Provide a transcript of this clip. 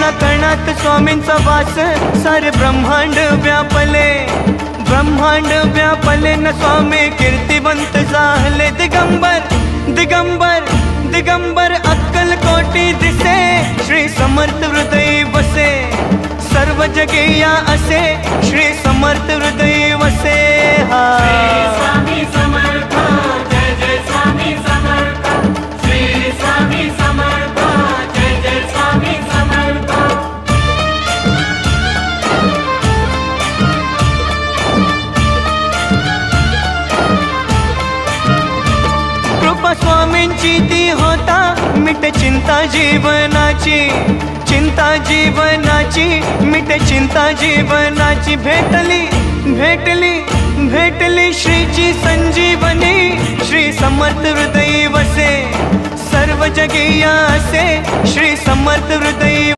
कणाकणात स्वामींचा वास, सारे ब्रह्मांड व्यापले, ब्रह्मांड व्यापले न स्वामी कीर्तिवंत झाले। दिगंबर दिगंबर दिगंबर अक्कलकोटी दिसे, श्री समर्थ हृदय वसे, सर्व जगे या असे श्री समर्थ हृदय वसे। श्री स्वामी समर्थ, जय जय स्वामी समर्थ, श्री स्वामी समर्थ, जय जय स्वामी समर्थ। कृपा स्वामींची ती होता, मिटे चिंता जीवनाची, चिंता जीवनाची मिटे चिंता जीवनाची। भेटली भेटली भेटली श्रीची संजीवनी, श्री समर्थ हृदय वसे, सर्व जगे या असे श्री समर्थ हृदय